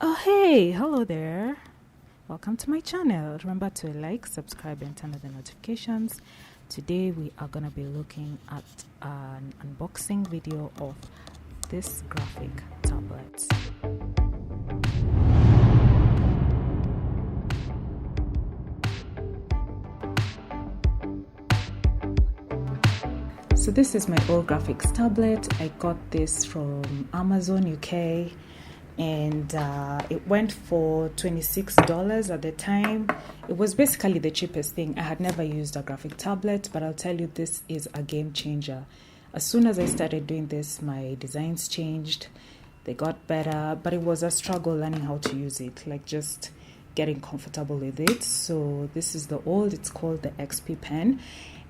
Oh, hey, hello there. Welcome to my channel. Remember to like, subscribe, and turn on the notifications. Today, we are going to be looking at an unboxing video of this graphic tablet. So this is my old graphics tablet. I got this from Amazon UK. And it went for $26 at the time. It was basically the cheapest thing. I had never used a graphic tablet, but I'll tell you, this is a game changer. As soon as I started doing this, my designs changed. They got better, but it was a struggle learning how to use it, like just getting comfortable with it. So this is it's called the XP pen.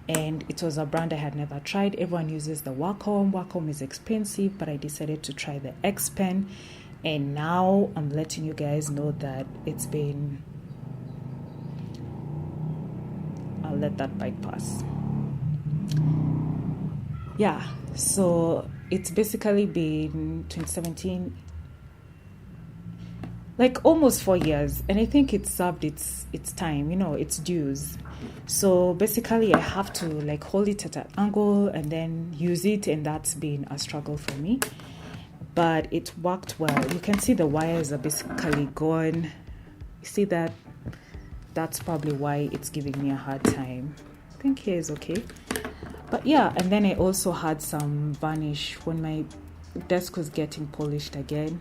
And it was a brand I had never tried. Everyone uses the Wacom. Wacom is expensive, but I decided to try the X pen. And now I'm letting you guys know that I'll let that bite pass. Yeah, so it's basically been 2017, like almost 4 years, and I think it served its time, its dues. So basically I have to like hold it at an angle and then use it, and that's been a struggle for me. But it worked well. You can see the wires are basically gone. You see that? That's probably why it's giving me a hard time. I think here is okay. But yeah, and then I also had some varnish. When my desk was getting polished again,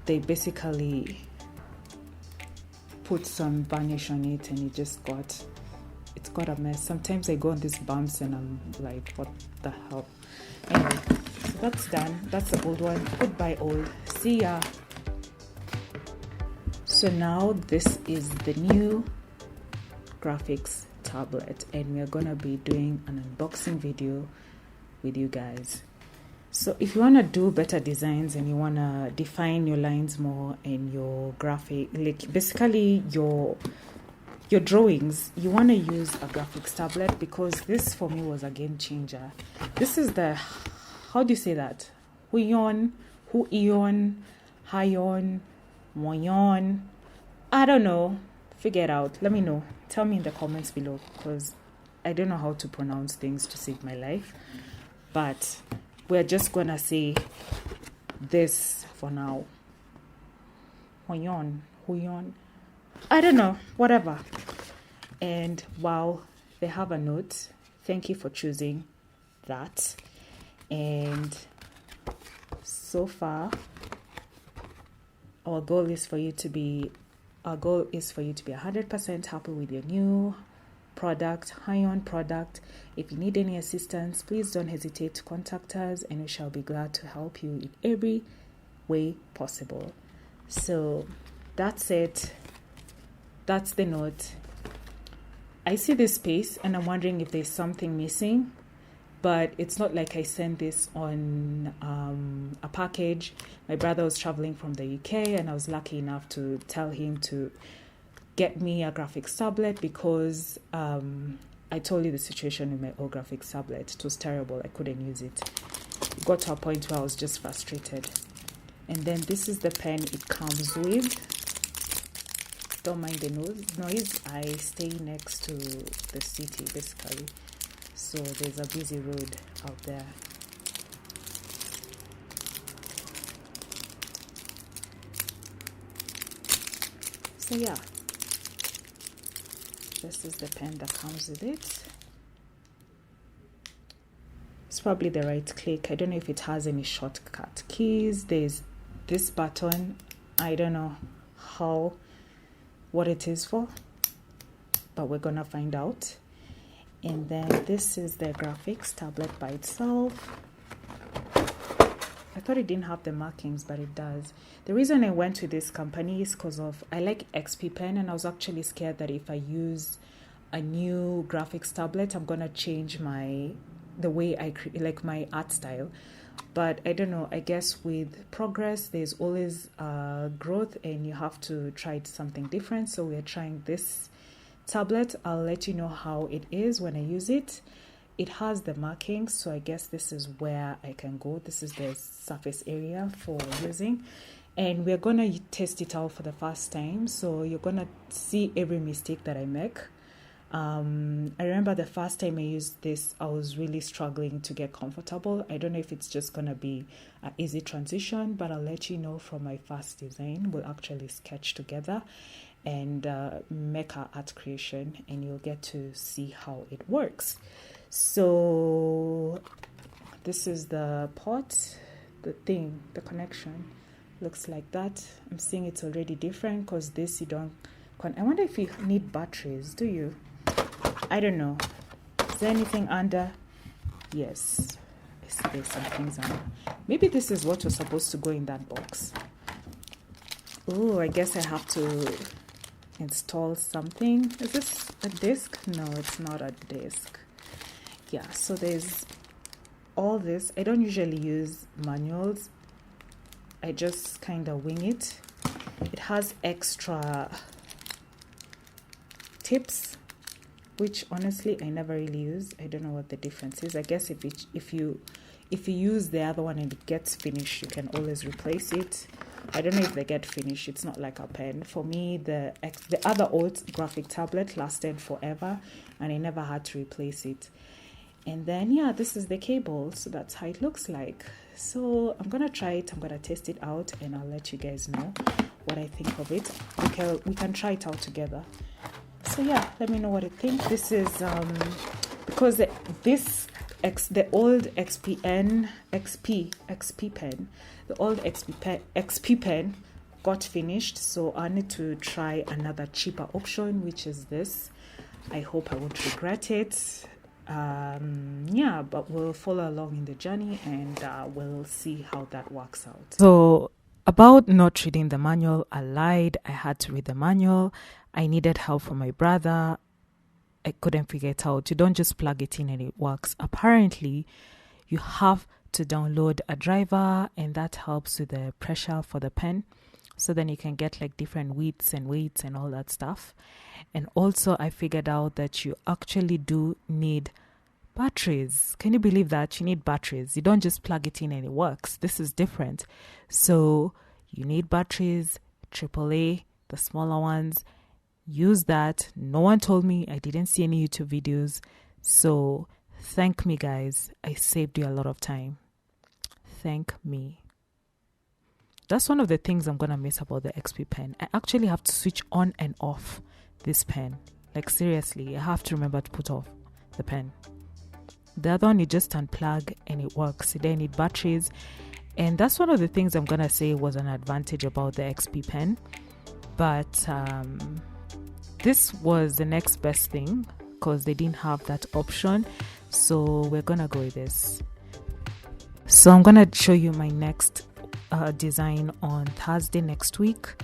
they basically put some varnish on it, and it's got a mess. Sometimes I go on these bumps and I'm like, what the hell? Anyway, so that's done. That's the old one. Goodbye, old. See ya. So now this is the new graphics tablet, and we're gonna be doing an unboxing video with you guys. So if you want to do better designs and you want to define your lines more and your graphic, like basically your drawings, you want to use a graphics tablet, because this for me was a game changer. This is how do you say that? HUION, HUION. I don't know. Figure it out. Let me know. Tell me in the comments below, because I don't know how to pronounce things to save my life. But we're just going to say this for now. HUION. I don't know. Whatever. And wow, they have a note. Thank you for choosing that. And so far, our goal is for you to be 100% happy with your new product, HUION product. If you need any assistance, please don't hesitate to contact us, and we shall be glad to help you in every way possible. So that's it. That's the note. I see this space and I'm wondering if there's something missing, but it's not like I sent this on a package. My brother was traveling from the UK, and I was lucky enough to tell him to get me a graphics tablet, because I told you the situation with my old graphics tablet. It was terrible. I couldn't use it. It got to a point where I was just frustrated. And then this is the pen it comes with. Don't mind the noise. I stay next to the city, basically. So there's a busy road out there. So yeah, this is the pen that comes with it. It's probably the right click. I don't know if it has any shortcut keys. There's this button. I don't know what it is for, but we're gonna find out. And then this is the graphics tablet by itself. I thought it didn't have the markings, but it does. The reason I went to this company is because I like XP pen, and I was actually scared that if I use a new graphics tablet, I'm gonna change the way I like my art style. But I don't know, I guess with progress there's always growth, and you have to try something different. So we're trying this tablet. I'll let you know how it is when I use it. It has the markings, so I guess this is where I can go. This is the surface area for using. and we're gonna test it out for the first time, so you're gonna see every mistake that I make. I remember the first time I used this, I was really struggling to get comfortable. I don't know if it's just gonna be an easy transition, but I'll let you know from my first design. We'll actually sketch together and make our art creation, and you'll get to see how it works. So this is the pot, the connection looks like that. I'm seeing it's already different because this you don't. I wonder if you need batteries. Do you? I don't know. Is there anything under? Yes, there's some things under. Maybe this is what was supposed to go in that box. Oh, I guess I have to install something. Is this a disc? No, it's not a disc. Yeah, so there's all this. I don't usually use manuals. I just kind of wing it. It has extra tips, which honestly I never really use. I don't know what the difference is. I guess if you use the other one and it gets finished, you can always replace it. I don't know if they get finished. It's not like a pen. For me, the other old graphic tablet lasted forever, and I never had to replace it. And then yeah, this is the cable. So that's how it looks like. So I'm gonna try it. I'm gonna test it out, and I'll let you guys know what I think of it. We can try it out together. So yeah, let me know what you think. This is because the old XP pen, the old XP pen got finished, so I need to try another cheaper option, which is this. I hope I won't regret it. Yeah, but we'll follow along in the journey, and we'll see how that works out. So about not reading the manual, I lied. I had to read the manual. I needed help from my brother. I couldn't figure it out. You don't just plug it in and it works. Apparently, you have to download a driver, and that helps with the pressure for the pen. So then you can get like different widths and weights and all that stuff. And also I figured out that you actually do need batteries. Can you believe that? You need batteries. You don't just plug it in and it works. This is different. So you need batteries, AAA, the smaller ones. Use that. No one told me. I didn't see any YouTube videos. So thank me, guys. I saved you a lot of time. Thank me. That's one of the things I'm going to miss about the XP pen. I actually have to switch on and off this pen. Like seriously, I have to remember to put off the pen. The other one, you just unplug and it works. You don't need batteries. And that's one of the things I'm going to say was an advantage about the XP pen. But this was the next best thing because they didn't have that option. So we're going to go with this. So I'm going to show you my next design on Thursday next week,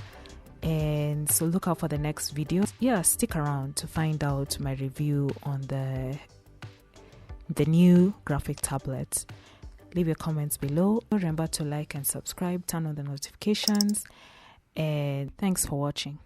and so look out for the next video. Yeah, stick around to find out my review on the new graphic tablet. Leave your comments below. Remember to like and subscribe, turn on the notifications, and thanks for watching.